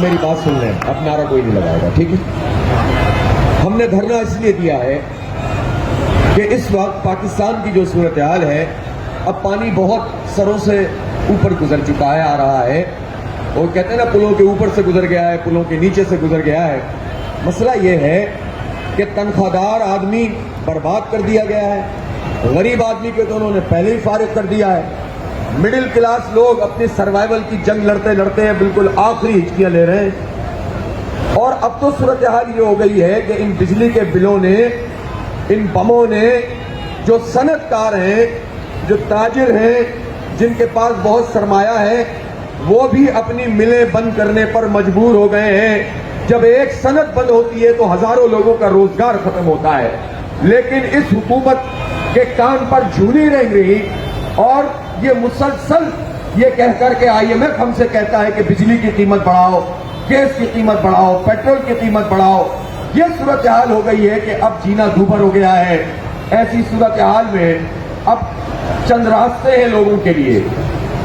میری بات سن لیں, اب نعرہ کوئی نہیں لگائے گا, ٹھیک ہے؟ ہم نے دھرنا اس لیے دیا ہے کہ اس وقت پاکستان کی جو صورتحال ہے, اب پانی بہت سروں سے اوپر گزر چکا ہے, آ رہا ہے. وہ کہتے ہیں نا پلوں کے اوپر سے گزر گیا ہے, پلوں کے نیچے سے گزر گیا ہے. مسئلہ یہ ہے کہ تنخواہ دار آدمی برباد کر دیا گیا ہے, غریب آدمی کے تو انہوں نے پہلے ہی فارغ کر دیا ہے. مڈل کلاس لوگ اپنے سروائیول کی جنگ لڑتے لڑتے ہیں بالکل آخری ہچکیاں لے رہے ہیں. اور اب تو صورتحال یہ ہو گئی ہے کہ ان بجلی کے بلوں نے, ان بموں نے, جو صنعت کار ہیں, جو تاجر ہیں, جن کے پاس بہت سرمایہ ہے, وہ بھی اپنی ملیں بند کرنے پر مجبور ہو گئے ہیں. جب ایک صنعت بند ہوتی ہے تو ہزاروں لوگوں کا روزگار ختم ہوتا ہے. لیکن اس حکومت کے کان پر جھولی رہ گئی اور یہ مسلسل یہ کہہ کر کے IMF ہم سے کہتا ہے کہ بجلی کی قیمت بڑھاؤ, گیس کی قیمت بڑھاؤ, پیٹرول کی قیمت بڑھاؤ. یہ صورتحال ہو گئی ہے کہ اب جینا دوبھر ہو گیا ہے. ایسی صورتحال میں اب چند راستے ہیں لوگوں کے لیے.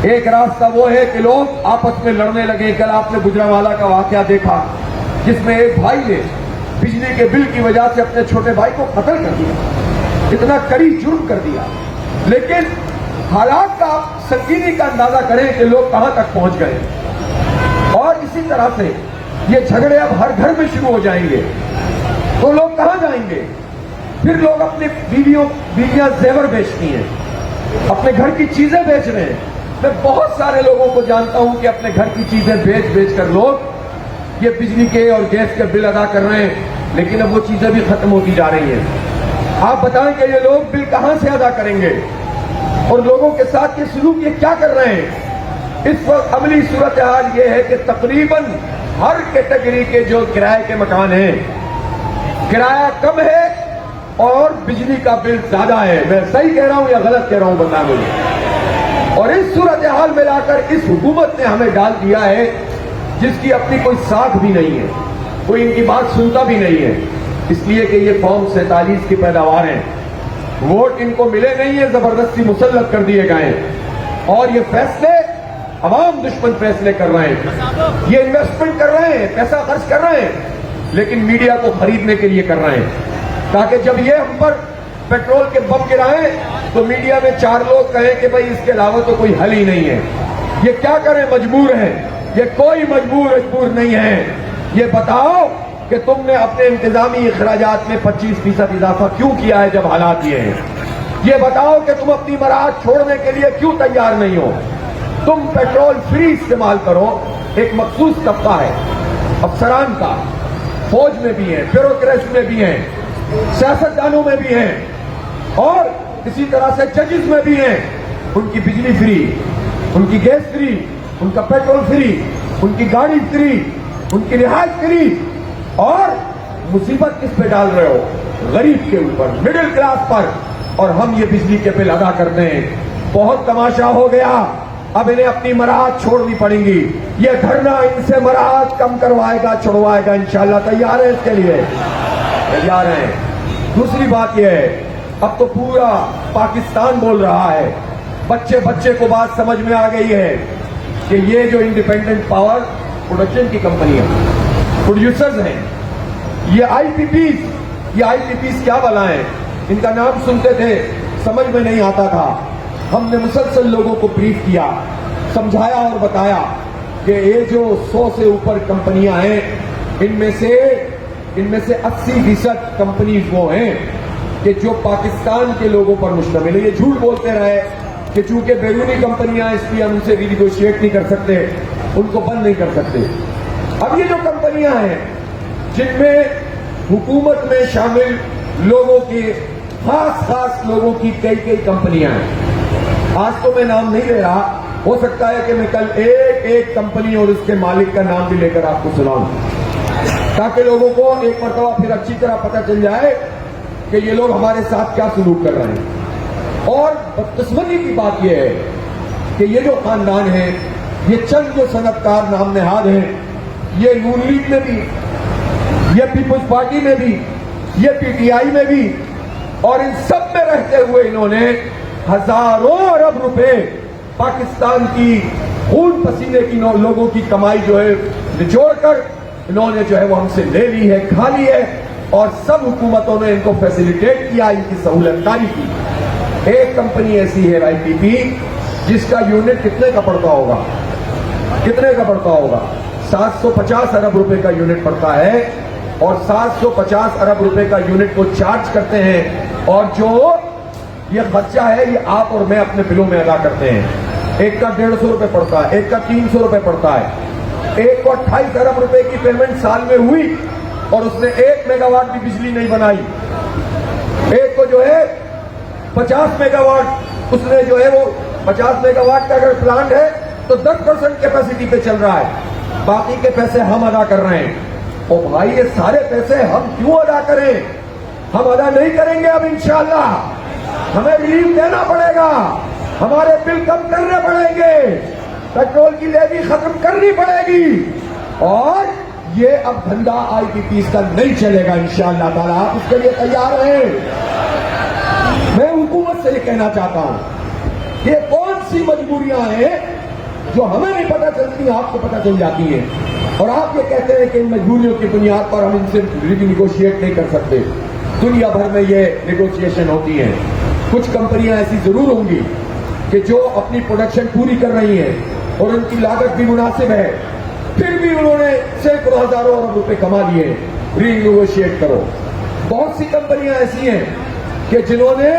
ایک راستہ وہ ہے کہ لوگ آپس میں لڑنے لگے. کل آپ نے گجرانوالہ کا واقعہ دیکھا جس میں ایک بھائی نے بجلی کے بل کی وجہ سے اپنے چھوٹے بھائی کو قتل کر دیا. اتنا کڑی جرم کر دیا. لیکن حالات کا سنگینی کا اندازہ کریں کہ لوگ کہاں تک پہنچ گئے. اور اسی طرح سے یہ جھگڑے اب ہر گھر میں شروع ہو جائیں گے تو لوگ کہاں جائیں گے؟ پھر لوگ اپنی بیویاں زیور بیچتی ہیں, اپنے گھر کی چیزیں بیچ رہے ہیں. میں بہت سارے لوگوں کو جانتا ہوں کہ اپنے گھر کی چیزیں بیچ کر لوگ یہ بجلی کے اور گیس کے بل ادا کر رہے ہیں. لیکن اب وہ چیزیں بھی ختم ہوتی جا رہی ہیں. آپ بتائیں کہ یہ لوگ بل کہاں سے ادا کریں گے اور لوگوں کے ساتھ یہ سلوک یہ کیا کر رہے ہیں؟ اس وقت عملی صورتحال یہ ہے کہ تقریباً ہر کیٹیگری کے جو کرائے کے مکان ہیں, کرایہ کم ہے اور بجلی کا بل زیادہ ہے. میں صحیح کہہ رہا ہوں یا غلط کہہ رہا ہوں بتا مجھے. اور اس صورتحال میں لا کر اس حکومت نے ہمیں ڈال دیا ہے جس کی اپنی کوئی ساکھ بھی نہیں ہے, کوئی ان کی بات سنتا بھی نہیں ہے. اس لیے کہ یہ قوم 47 کی پیداوار ہیں, ووٹ ان کو ملے نہیں ہیں, زبردستی مسلط کر دیے گئے ہیں. اور یہ فیصلے عوام دشمن فیصلے کر رہے ہیں. یہ انویسٹمنٹ کر رہے ہیں, پیسہ خرچ کر رہے ہیں, لیکن میڈیا کو خریدنے کے لیے کر رہے ہیں تاکہ جب یہ ہم پر پیٹرول کے بم گرائیں تو میڈیا میں 4 لوگ کہیں کہ بھئی اس کے علاوہ تو کوئی حل ہی نہیں ہے. یہ کیا کریں, مجبور ہیں. یہ کوئی مجبور نہیں ہے. یہ بتاؤ کہ تم نے اپنے انتظامی اخراجات میں 25% اضافہ کیوں کیا ہے جب حالات یہ ہیں؟ یہ بتاؤ کہ تم اپنی مراعات چھوڑنے کے لیے کیوں تیار نہیں ہو؟ تم پیٹرول فری استعمال کرو. ایک مخصوص طبقہ ہے افسران کا, فوج میں بھی ہیں, بیوروکریسی میں بھی ہیں, سیاستدانوں میں بھی ہیں, اور اسی طرح سے ججز میں بھی ہیں. ان کی بجلی فری, ان کی گیس فری, ان کا پیٹرول فری, ان کی گاڑی فری, ان کی رہائش فری. اور مصیبت کس پہ ڈال رہے ہو؟ غریب کے اوپر, مڈل کلاس پر. اور ہم یہ بجلی کے بل ادا کرتے ہیں. بہت تماشا ہو گیا. اب انہیں اپنی مراعات چھوڑنی پڑیں گی. یہ دھرنا ان سے مراعات کم کروائے گا, چھڑوائے گا انشاءاللہ. تیار ہے اس کے لیے؟ تیار ہیں. دوسری بات یہ ہے, اب تو پورا پاکستان بول رہا ہے, بچے کو بات سمجھ میں آ گئی ہے کہ یہ جو انڈیپینڈنٹ پاور پروڈکشن کی کمپنیاں, پروڈیوسرز ہیں, یہ IPPs کیا بلا ہیں؟ ان کا نام سنتے تھے, سمجھ میں نہیں آتا تھا. ہم نے مسلسل لوگوں کو بریف کیا, سمجھایا اور بتایا کہ یہ جو 100 سے اوپر کمپنیاں ہیں, ان میں سے 80% کمپنیز وہ ہیں کہ جو پاکستان کے لوگوں پر مشتمل ہے. یہ جھوٹ بولتے رہے کہ چونکہ بیرونی کمپنیاں اس لیے ہم ان سے ریگوشیٹ نہیں کر سکتے, ان کو بند نہیں کر سکتے. اب یہ جو کمپنیاں ہیں جن میں حکومت میں شامل لوگوں کی خاص لوگوں کی کئی کمپنیاں ہیں. آج تو میں نام نہیں لے رہا, ہو سکتا ہے کہ میں کل ایک کمپنی اور اس کے مالک کا نام بھی لے کر آپ کو سناؤں تاکہ لوگوں کو ایک مرتبہ پھر اچھی طرح پتہ چل جائے کہ یہ لوگ ہمارے ساتھ کیا سلوک کر رہے ہیں. اور بدقسمتی کی بات یہ ہے کہ یہ جو خاندان ہیں, یہ چند جو صنعت کار نام نہاد ہیں, یہ نون لیگ میں بھی, یہ پیپلز پارٹی میں بھی, یہ PTI میں بھی, اور ان سب میں رہتے ہوئے انہوں نے ہزاروں ارب روپے پاکستان کی خون پسینے کی لوگوں کی کمائی جو ہے نچوڑ کر انہوں نے جو ہے وہ ہم سے لے لی ہے, کھا لی ہے, اور سب حکومتوں نے ان کو فیسیلیٹیٹ کیا, ان کی سہولت کاری کی. ایک کمپنی ایسی ہے آئی پی پی جس کا یونٹ کتنے کا پڑتا ہوگا, کتنے کا پڑتا ہوگا, 750 ارب روپے کا یونٹ پڑتا ہے, اور 750 ارب روپے کا یونٹ کو چارج کرتے ہیں, اور جو یہ خرچہ ہے یہ آپ اور میں اپنے بلوں میں ادا کرتے ہیں. ایک کا 150 روپے پڑتا ہے, ایک کا 300 روپے پڑتا ہے. ایک کو 28 ارب روپے کی پیمنٹ سال میں ہوئی اور اس نے 1 میگا واٹ بھی بجلی نہیں بنائی. ایک کو جو ہے 50 میگا واٹ, اس نے جو ہے وہ 50 میگا واٹ کا اگر پلانٹ ہے تو 10% کیپیسٹی پہ چل رہا ہے, باقی کے پیسے ہم ادا کر رہے ہیں. اور بھائی یہ سارے پیسے ہم کیوں ادا کریں؟ ہم ادا نہیں کریں گے اب انشاءاللہ, ہمیں ریلیف دینا پڑے گا, ہمارے بل کم کرنے پڑیں گے, پیٹرول کی لیوی ختم کرنی پڑے گی, اور یہ اب دھندا آئی پی پیز کا نہیں چلے گا انشاءاللہ تعالیٰ. آپ اس کے لیے تیار ہیں؟ میں حکومت سے یہ کہنا چاہتا ہوں کہ کون سی مجبوریاں ہیں جو ہمیں نہیں پتہ چلتی, آپ کو پتہ چل جاتی ہیں, اور آپ یہ کہتے ہیں کہ ان مجبوریوں کی بنیاد پر ہم ان سے نیگوشیٹ نہیں کر سکتے. دنیا بھر میں یہ نیگوشیشن ہوتی ہیں. کچھ کمپنیاں ایسی ضرور ہوں گی کہ جو اپنی پروڈکشن پوری کر رہی ہیں اور ان کی لاگت بھی مناسب ہے, پھر بھی انہوں نے سینکڑوں ہزاروں ارب روپے کما لیے. ری نیگوشیٹ کرو. بہت سی کمپنیاں ایسی ہیں کہ جنہوں نے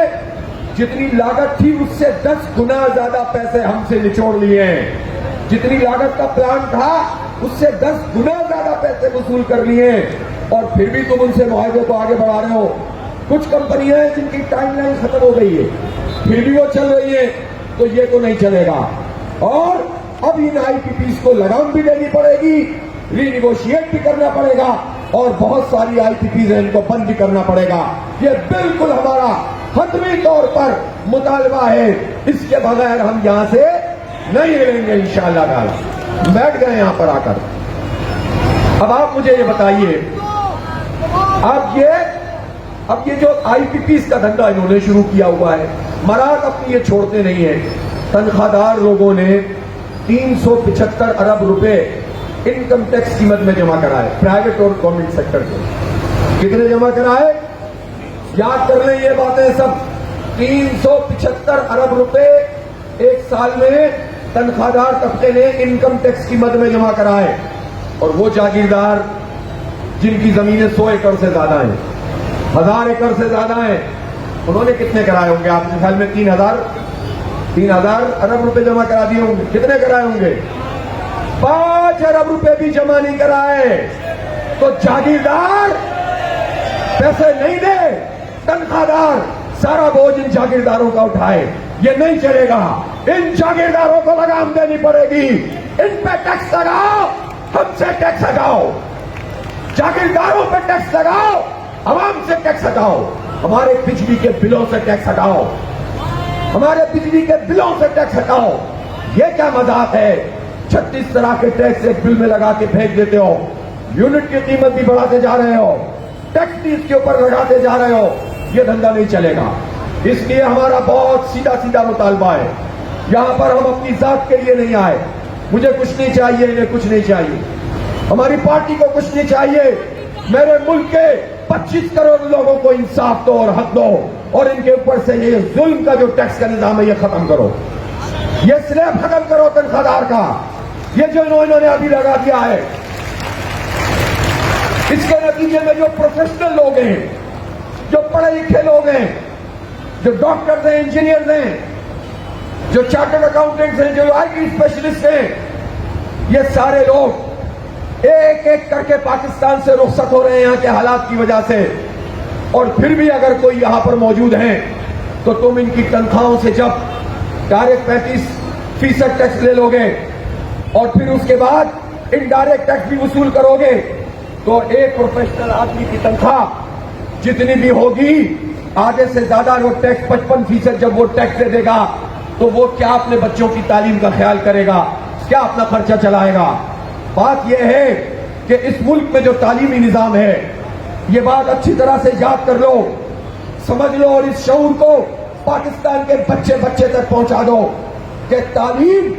جتنی لاگت تھی اس سے 10 گنا زیادہ پیسے ہم سے نچوڑ لیے ہیں. جتنی لاگت کا پلان تھا اس سے 10 گنا زیادہ پیسے وصول کر لیے, اور پھر بھی تم ان سے معاہدے کو آگے بڑھا رہے ہو. کچھ کمپنیاں ہیں جن کی ٹائم لائن ختم ہو گئی ہے, پھر بھی وہ چل رہی ہیں, تو یہ تو نہیں چلے گا. اور اب ان آئی پی پیز کو لگام بھی دینی پڑے گی, ری نیگوشیٹ بھی کرنا پڑے گا, اور بہت ساری آئی پی پیز ہیں ان کو بند بھی کرنا پڑے گا. یہ بالکل ہمارا حتمی طور پر مطالبہ ہے, اس کے بغیر ہم یہاں سے نہیں ہلیں گے انشاءاللہ تعالی. بیٹھ گئے یہاں پر آ کر. اب آپ مجھے یہ بتائیے, اب یہ جو آئی پی پیز کا دھندا انہوں نے شروع کیا ہوا ہے, مراد اپنی یہ چھوڑتے نہیں ہیں. تنخواہ دار لوگوں نے 375 ارب روپے انکم ٹیکس کی مد میں جمع کرائے, پرائیویٹ اور گورنمنٹ سیکٹر کے. کتنے جمع کرائے؟ یاد کر لیں یہ باتیں سب. 375 ارب روپے ایک سال میں تنخواہ دار طبقے نے انکم ٹیکس کی مد میں جمع کرائے. اور وہ جاگیردار جن کی زمینیں 100 ایکڑ سے زیادہ ہیں, 1000 ایکڑ سے زیادہ ہیں, انہوں نے کتنے کرائے ہوں گے آپ کے خیال میں؟ 3000 ارب روپے جمع کرا دیے ہوں گے. کتنے کرائے ہوں گے؟ 5 ارب روپے بھی جمع نہیں کرائے. تو جاگیردار پیسے نہیں دے, تنخواہ دار سارا بوجھ ان جاگیرداروں کا اٹھائے. یہ نہیں چلے گا. ان جاگیرداروں کو لگام دینی پڑے گی. ان پہ ٹیکس لگاؤ, ہم سے ٹیکس ہٹاؤ. جاگیرداروں پہ ٹیکس لگاؤ, عوام سے ٹیکس ہٹاؤ. ہمارے بجلی کے بلوں سے ٹیکس ہٹاؤ, ہمارے بجلی کے بلوں سے ٹیکس ہٹاؤ. یہ کیا مذاق ہے؟ 36 طرح کے ٹیکس ایک بل میں لگا کے پھینک دیتے ہو, یونٹ کی قیمت بھی بڑھاتے جا رہے ہو, ٹیکس بھی اس کے اوپر لگاتے جا رہے ہو. یہ دھندا نہیں چلے گا. اس لیے ہمارا بہت سیدھا مطالبہ ہے. یہاں پر ہم اپنی ذات کے لیے نہیں آئے. مجھے کچھ نہیں چاہیے, انہیں کچھ نہیں چاہیے, ہماری پارٹی کو کچھ نہیں چاہیے. میرے ملک کے 25 کروڑ لوگوں کو انصاف دو اور حق دو, اور ان کے اوپر سے یہ ظلم کا جو ٹیکس کا نظام ہے یہ ختم کرو. یہ سلیب ختم کرو تنخواہ دار کا. یہ جو انہوں نے ابھی لگا دیا ہے, اس کے نتیجے میں جو پروفیشنل لوگ ہیں, جو پڑھے لکھے لوگ ہیں, جو ڈاکٹرز ہیں, انجینئرز ہیں, جو چارٹرڈ اکاؤنٹنٹس ہیں, جو آئی ٹی اسپیشلسٹ ہیں, یہ سارے لوگ ایک ایک کر کے پاکستان سے رخصت ہو رہے ہیں یہاں کے حالات کی وجہ سے. اور پھر بھی اگر کوئی یہاں پر موجود ہیں تو تم ان کی تنخواہوں سے جب ڈائریکٹ 35% ٹیکس لے لو گے اور پھر اس کے بعد انڈائریکٹ ٹیکس بھی وصول کرو گے, تو ایک پروفیشنل آدمی کی تنخواہ جتنی بھی ہوگی, آدھے سے زیادہ وہ ٹیکس 55% جب وہ ٹیکس دے دے گا تو وہ کیا اپنے بچوں کی تعلیم کا خیال کرے گا, کیا اپنا خرچہ چلائے گا. بات یہ ہے کہ اس ملک میں جو تعلیمی نظام ہے, یہ بات اچھی طرح سے یاد کر لو, سمجھ لو, اور اس شعور کو پاکستان کے بچے تک پہنچا دو کہ تعلیم,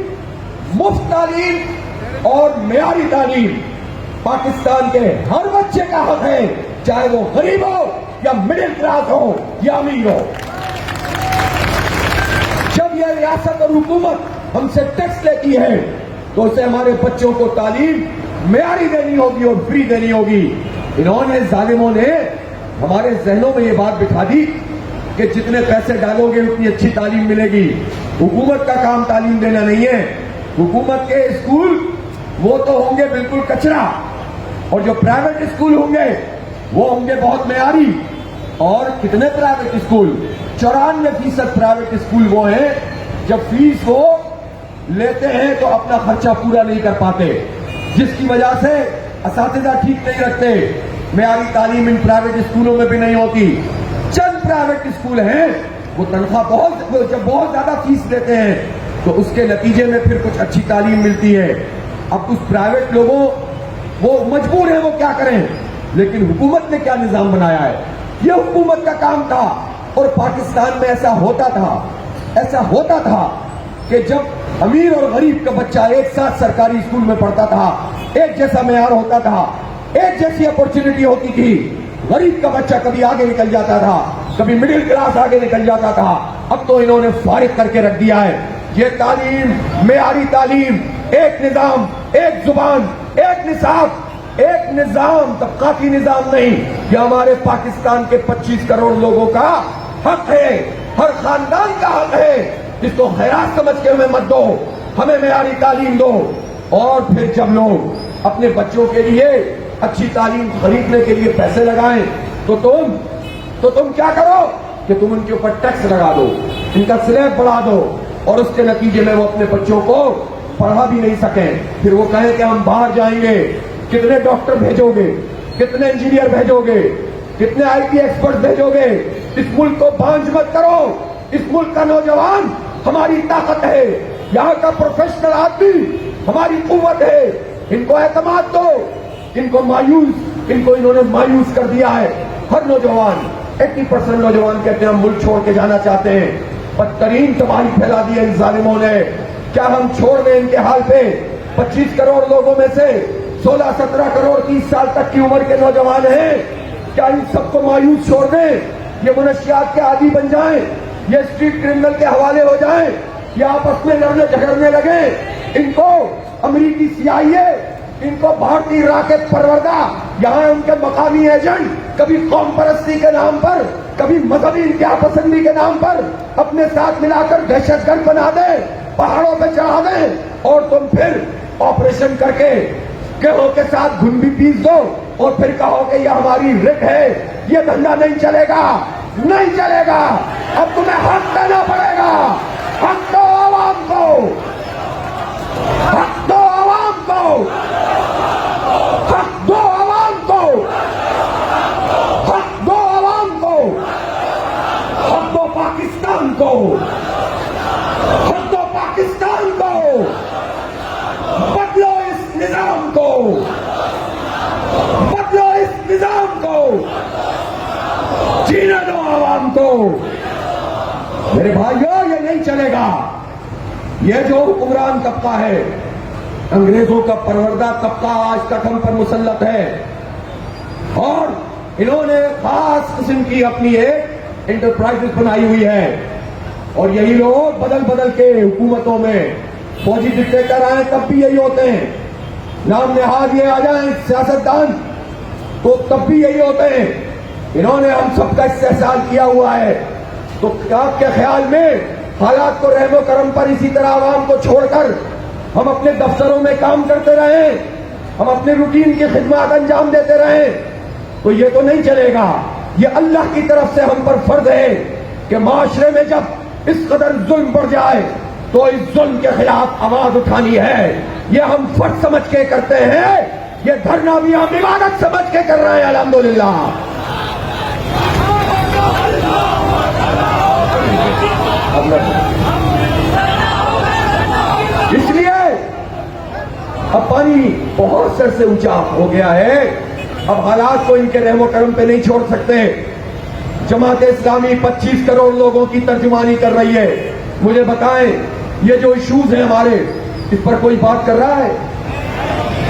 مفت تعلیم اور معیاری تعلیم پاکستان کے ہر بچے کا حق ہے، چاہے وہ غریب ہو یا مڈل کلاس ہو یا امیر ہو۔ جب یہ ریاست اور حکومت ہم سے ٹیکس لیتی ہے تو اسے ہمارے بچوں کو تعلیم معیاری دینی ہوگی اور فری دینی ہوگی۔ انہوں نے ظالموں نے ہمارے ذہنوں میں یہ بات بٹھا دی کہ جتنے پیسے ڈالو گے اتنی اچھی تعلیم ملے گی۔ حکومت کا کام تعلیم دینا نہیں ہے۔ حکومت کے اسکول وہ تو ہوں گے بالکل کچرا، اور جو پرائیویٹ اسکول ہوں گے وہ ہوں گے بہت معیاری۔ اور کتنے پرائیویٹ اسکول؟ 94% پرائیویٹ اسکول وہ ہیں جب فیس وہ لیتے ہیں تو اپنا خرچہ پورا نہیں کر پاتے، جس کی وجہ سے اساتذہ ٹھیک نہیں رکھتے۔ معیاری تعلیم ان پرائیویٹ اسکولوں میں بھی نہیں ہوتی۔ چند پرائیویٹ اسکول ہیں وہ تنخواہ جب بہت زیادہ فیس دیتے ہیں تو اس کے نتیجے میں پھر کچھ اچھی تعلیم ملتی ہے۔ اب اس پرائیویٹ لوگوں وہ مجبور ہیں، وہ کیا کریں؟ لیکن حکومت نے کیا نظام بنایا ہے؟ یہ حکومت کا کام تھا۔ اور پاکستان میں ایسا ہوتا تھا کہ جب امیر اور غریب کا بچہ ایک ساتھ سرکاری اسکول میں پڑھتا تھا، ایک جیسا معیار ہوتا تھا، ایک جیسی اپورچونٹی ہوتی تھی۔ غریب کا بچہ کبھی آگے نکل جاتا تھا، کبھی مڈل کلاس آگے نکل جاتا تھا۔ اب تو انہوں نے فارغ کر کے رکھ دیا ہے۔ یہ تعلیم، معیاری تعلیم، ایک نظام، ایک زبان، ایک نصاب، ایک نظام، طبقاتی نظام نہیں، یہ ہمارے پاکستان کے 25 کروڑ لوگوں کا حق ہے، ہر خاندان کا حق ہے۔ اس کو خیرات سمجھ کے ہمیں مت دو، ہمیں معیاری تعلیم دو۔ اور پھر جب لوگ اپنے بچوں کے لیے اچھی تعلیم خریدنے کے لیے پیسے لگائیں تو تم کیا کرو کہ تم ان کے اوپر ٹیکس لگا دو، ان کا سلیب بڑھا دو، اور اس کے نتیجے میں وہ اپنے بچوں کو پڑھا بھی نہیں سکیں۔ پھر وہ کہیں کہ ہم باہر جائیں گے۔ کتنے ڈاکٹر بھیجو گے؟ کتنے انجینئر بھیجو گے؟ کتنے آئی ٹی ایکسپرٹ بھیجو گے؟ اس ملک کو بانجھ مت کرو۔ اس ملک کا نوجوان ہماری طاقت ہے، یہاں کا پروفیشنل آدمی ہماری قوت ہے۔ ان کو اعتماد دو، ان کو انہوں نے مایوس کر دیا ہے۔ ہر نوجوان 80% نوجوان کہتے ہیں ہم ملک چھوڑ کے جانا چاہتے ہیں۔ بدترین تباہی پھیلا دی ہے ان ظالموں نے۔ کیا ہم چھوڑ دیں ان کے حال پہ؟ 25 کروڑ لوگوں میں سے 16-17 کروڑ 30 سال تک کی عمر کے نوجوان ہیں۔ کیا ان سب کو مایوس چھوڑ دیں؟ یہ منشیات کے عادی بن جائیں، یہ اسٹریٹ کرمنل کے حوالے ہو جائیں، یہ آپس میں لڑنے جھگڑنے لگیں؟ ان کو امریکی CIA، ان کو بھارتی راکٹ پروردہ، یہاں ان کے مقامی ایجنٹ کبھی قوم پرستی کے نام پر، کبھی مذہبی انتہا پسندی کے نام پر اپنے ساتھ ملا کر دہشت گرد بنا دیں، پہاڑوں پہ چڑھا دیں، اور تم پھر آپریشن کر کے گہوں کے ساتھ گھن بھی پیس دو اور پھر کہو کہ یہ ہماری رٹ ہے۔ یہ دھندا نہیں چلے گا، نہیں چلے گا۔ اب تمہیں حق دینا پڑے گا۔ حق دو عوام کو، حق دو عوام کو، حق دو عوام کو، حق دو عوام کو، حق دو پاکستان کو، حق دو پاکستان کو۔ بدلو اس نظام کو، بدلو اس نظام کو، جینے دو عوام کو۔ میرے بھائیو، یہ نہیں چلے گا۔ یہ جو حکمران طبقہ ہے، انگریزوں کا پروردہ طبقہ، آج تک ہم پر مسلط ہے، اور انہوں نے خاص قسم کی اپنی ایک انٹرپرائز بنائی ہوئی ہے، اور یہی لوگ بدل بدل کے حکومتوں میں فوجی ڈکٹیٹر آئیں تب بھی یہی ہوتے ہیں، نام نہاد یہ آ جائیں سیاستدان تو تب بھی یہی ہوتے ہیں۔ انہوں نے ہم سب کا استحصال کیا ہوا ہے، تو آپ کے خیال میں حالات کو رحم و کرم پر اسی طرح عوام کو چھوڑ کر ہم اپنے دفتروں میں کام کرتے رہیں، ہم اپنے روٹین کی خدمات انجام دیتے رہیں؟ تو یہ تو نہیں چلے گا۔ یہ اللہ کی طرف سے ہم پر فرض ہے کہ معاشرے میں جب اس قدر ظلم بڑھ جائے تو اس ظلم کے خلاف آواز اٹھانی ہے۔ یہ ہم فرض سمجھ کے کرتے ہیں، یہ دھرنا بھی ہم عبادت سمجھ کے کر رہے ہیں، الحمدللہ۔ اس لیے اب پانی بہت سر سے اونچا ہو گیا ہے، اب حالات کو ان کے رحم و کرم پہ نہیں چھوڑ سکتے۔ جماعت اسلامی 25 کروڑ لوگوں کی ترجمانی کر رہی ہے۔ مجھے بتائیں، یہ جو ایشوز ہیں ہمارے، اس پر کوئی بات کر رہا ہے؟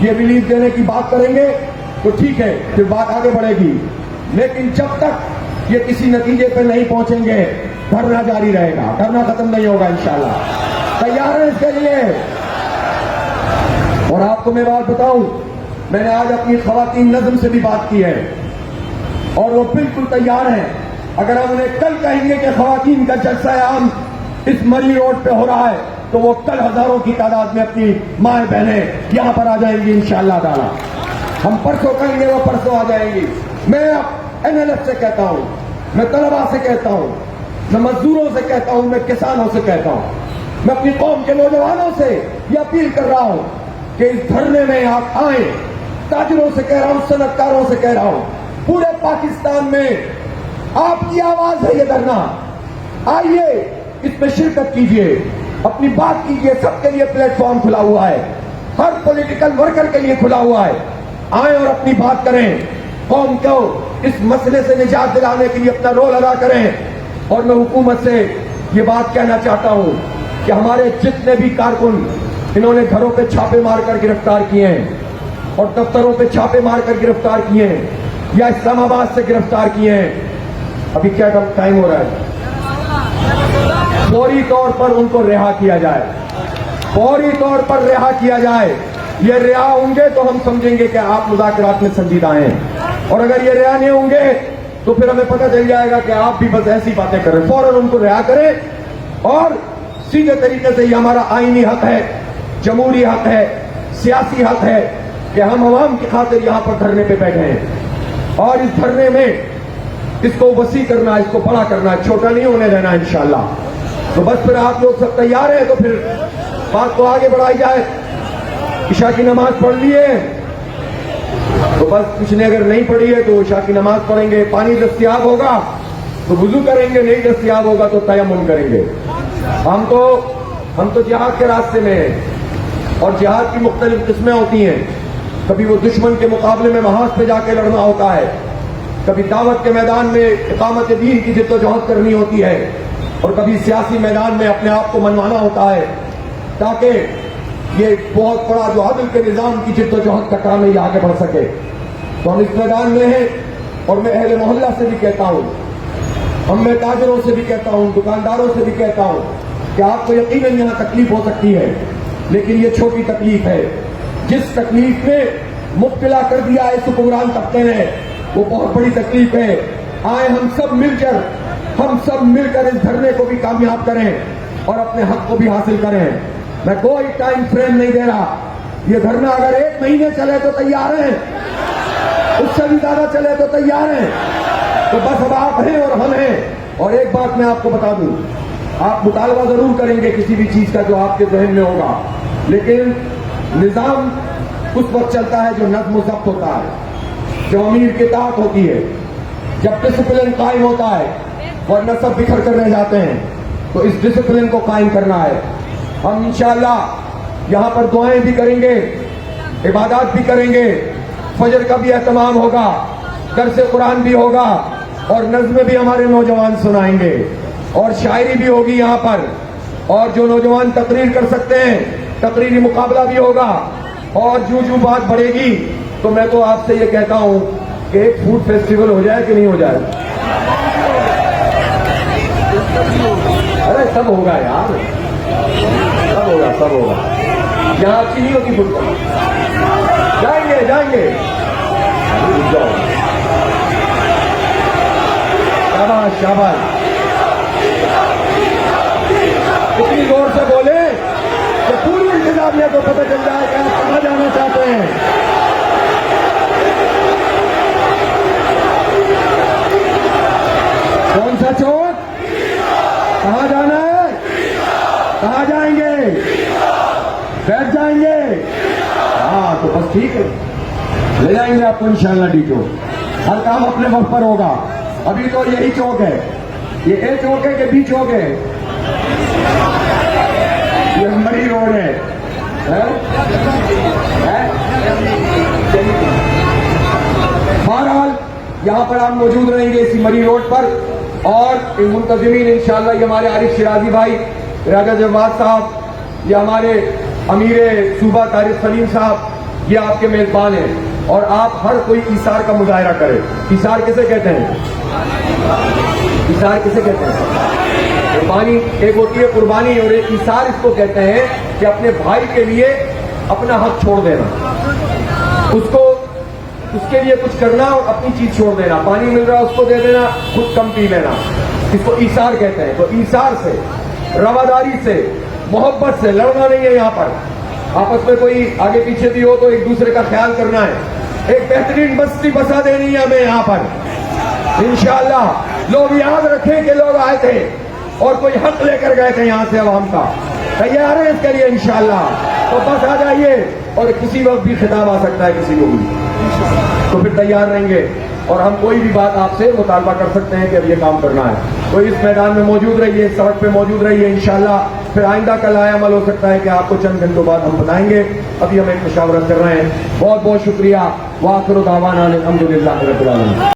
یہ ریلیف دینے کی بات کریں گے تو ٹھیک ہے، پھر بات آگے بڑھے گی، لیکن جب تک یہ کسی نتیجے پہ نہیں پہنچیں گے دھرنا جاری رہے گا، دھرنا ختم نہیں ہوگا انشاءاللہ۔ تیار ہیں اس کے لیے؟ اور آپ کو میں بات بتاؤں، میں نے آج اپنی خواتین نظم سے بھی بات کی ہے اور وہ بالکل تیار ہیں۔ اگر ہم انہیں کل کہیں گے کہ خواتین کا جلسہ عام اس مری روڈ پہ ہو رہا ہے تو وہ کل ہزاروں کی تعداد میں اپنی مائیں بہنیں یہاں پر آ جائیں گی انشاءاللہ تعالی۔ ہم پرسوں کہیں گے وہ پرسوں آ جائیں گی۔ میں این ایل ایف سے کہتا ہوں، میں طلباء سے کہتا ہوں، میں مزدوروں سے کہتا ہوں، میں کسانوں سے کہتا ہوں، میں اپنی قوم کے نوجوانوں سے یہ اپیل کر رہا ہوں کہ اس دھرنے میں آپ آئیں۔ تاجروں سے کہہ رہا ہوں، صنعت کاروں سے کہہ رہا ہوں، پورے پاکستان میں آپ کی آواز ہے یہ دھرنا، آئیے اس میں شرکت کیجئے، اپنی بات کیجئے۔ سب کے لیے پلیٹ فارم کھلا ہوا ہے، ہر پولیٹیکل ورکر کے لیے کھلا ہوا ہے۔ آئیں اور اپنی بات کریں، قوم کو اس مسئلے سے نجات دلانے کے لیے اپنا رول ادا کریں۔ اور میں حکومت سے یہ بات کہنا چاہتا ہوں کہ ہمارے جتنے بھی کارکن انہوں نے گھروں پہ چھاپے مار کر گرفتار کیے ہیں اور دفتروں پہ چھاپے مار کر گرفتار کیے ہیں یا اسلام آباد سے گرفتار کیے ہیں، ابھی کیا ٹائم ہو رہا ہے؟ فوری طور پر ان کو رہا کیا جائے، فوری طور پر رہا کیا جائے۔ یہ رہا ہوں گے تو ہم سمجھیں گے کہ آپ مذاکرات میں سنجیدہ ہیں، اور اگر یہ رہا نہیں ہوں گے تو پھر ہمیں پتہ چل جائے گا کہ آپ بھی بس ایسی باتیں کریں۔ فوراً ان کو رہا کریں اور سیدھے طریقے سے یہ ہمارا آئینی حق ہے، جمہوری حق ہے، سیاسی حق ہے کہ ہم عوام کی خاطر یہاں پر دھرنے پہ بیٹھے ہیں، اور اس دھرنے میں اس کو وسیع کرنا، اس کو بڑا کرنا، چھوٹا نہیں ہونے دینا انشاءاللہ۔ تو بس پھر آپ لوگ سب تیار ہیں تو پھر بات کو آگے بڑھائی جائے۔ عشاء کی نماز پڑھ لیے تو بس، کچھ نے اگر نہیں پڑھی ہے تو عشاء کی نماز پڑھیں گے۔ پانی دستیاب ہوگا تو وضو کریں گے، نہیں دستیاب ہوگا تو تیمم کریں گے۔ ہم تو جہاد کے راستے میں ہیں، اور جہاد کی مختلف قسمیں ہوتی ہیں۔ کبھی وہ دشمن کے مقابلے میں محاذ پہ جا کے لڑنا ہوتا ہے، کبھی دعوت کے میدان میں اقامت دین کی جد و جہد کرنی ہوتی ہے، اور کبھی سیاسی میدان میں اپنے آپ کو منوانا ہوتا ہے تاکہ یہ بہت بڑا جو عدل کے نظام کی جد و جہد کا کام ہے یہ آگے بڑھ سکے۔ تو ہم اس میدان میں ہیں، اور میں اہل محلہ سے بھی کہتا ہوں، میں تاجروں سے بھی کہتا ہوں، دکانداروں سے بھی کہتا ہوں کہ آپ کو یقیناً یہاں تکلیف ہو سکتی ہے، لیکن یہ چھوٹی تکلیف ہے۔ جس تکلیف میں مبتلا کر دیا ہے اس حکمران طبقے نے، وہ بہت بڑی تکلیف ہے۔ آئے ہم سب مل کر اس دھرنے کو بھی کامیاب کریں اور اپنے حق کو بھی حاصل کریں۔ میں کوئی ٹائم فریم نہیں دے رہا، یہ دھرنا اگر 1 مہینے چلے تو تیار ہیں، اس سے بھی زیادہ چلے تو تیار ہیں۔ تو بس اب آپ ہیں اور ہم ہیں۔ اور ایک بات میں آپ کو بتا دوں، آپ مطالبہ ضرور کریں گے کسی بھی چیز کا جو آپ کے ذہن میں ہوگا، لیکن نظام اس وقت چلتا ہے جو نظم و ضبط ہوتا ہے، جب امیر کی اطاعت ہوتی ہے، جب ڈسپلن قائم ہوتا ہے، ورنہ سب بکھر کر رہ جاتے ہیں۔ تو اس ڈسپلن کو قائم کرنا ہے۔ ہم انشاءاللہ یہاں پر دعائیں بھی کریں گے، عبادات بھی کریں گے، فجر کا بھی اہتمام ہوگا، درس قرآن بھی ہوگا، اور نظمیں بھی ہمارے نوجوان سنائیں گے، اور شاعری بھی ہوگی یہاں پر، اور جو نوجوان تقریر کر سکتے ہیں تقریری مقابلہ بھی ہوگا، اور جو بات بڑھے گی تو میں تو آپ سے یہ کہتا ہوں کہ ایک فوڈ فیسٹیول ہو جائے کہ نہیں ہو جائے؟ ارے سب ہوگا یار، سب ہوگا۔ یہاں اچھی نہیں ہوتی فوڈ، جائیں گے شاباش اتنی زور سے بولے کہ پوری انتظامیہ کو پتہ چل جائے کہ آپ کہاں جانا چاہتے ہیں۔ کون سا چوک؟ کہاں جانا ہے؟ کہاں جائیں گے؟ بیٹھ جائیں گے؟ ہاں تو بس ٹھیک ہے، لے جائیں گے آپ کو انشاءاللہ ڈی چوک۔ ہر کام اپنے وقت پر ہوگا۔ ابھی تو یہی چوک ہے، یہ اے چوک ہے کہ بی چوک ہے؟ یہ مری روڈ ہے۔ بہرحال یہاں پر ہم موجود رہیں گے اسی مری روڈ پر، اور منتظمین انشاءاللہ یہ ہمارے عارف شرازی بھائی، راجہ جواد صاحب، یہ ہمارے امیر صوبہ طارق سلیم صاحب، یہ آپ کے میزبان ہیں اور آپ ہر کوئی ایثار کا مظاہرہ کرے. ایثار کسے کہتے ہیں؟ ایثار کسے کہتے ہیں؟ قربانی ایک ہوتی ہے قربانی, اور ایک ایثار اس کو کہتے ہیں کہ اپنے بھائی کے لیے اپنا حق چھوڑ دینا, اس کے لیے کچھ کرنا اور اپنی چیز چھوڑ دینا. پانی مل رہا ہے اس کو دے دینا, خود کم پی لینا, اس کو ایثار کہتے ہیں. تو ایثار سے, رواداری سے, محبت سے لڑنا نہیں ہے. یہاں پر آپس میں کوئی آگے پیچھے بھی ہو تو ایک دوسرے کا خیال کرنا ہے. ایک بہترین بستی بسا دینی ہے ہمیں یہاں پر انشاءاللہ. لوگ یاد رکھیں کہ لوگ آئے تھے اور کوئی حق لے کر گئے تھے یہاں سے عوام کا. تیار ہیں اس کے لیے انشاءاللہ؟ تو بس آ جائیے, اور کسی وقت بھی خطاب آ سکتا ہے کسی کو بھی, تو پھر تیار رہیں گے اور ہم کوئی بھی بات آپ سے مطالبہ کر سکتے ہیں کہ اب یہ کام کرنا ہے. تو اس میدان میں موجود رہیے, سڑک پہ موجود رہیے انشاءاللہ. پھر آئندہ کا لائحہ عمل ہو سکتا ہے کہ آپ کو چند گھنٹوں بعد ہم بتائیں گے. ابھی ہم ایک مشاورت کر رہے ہیں. بہت بہت شکریہ. وآخر دعوانا الحمدللہ رب العالمین.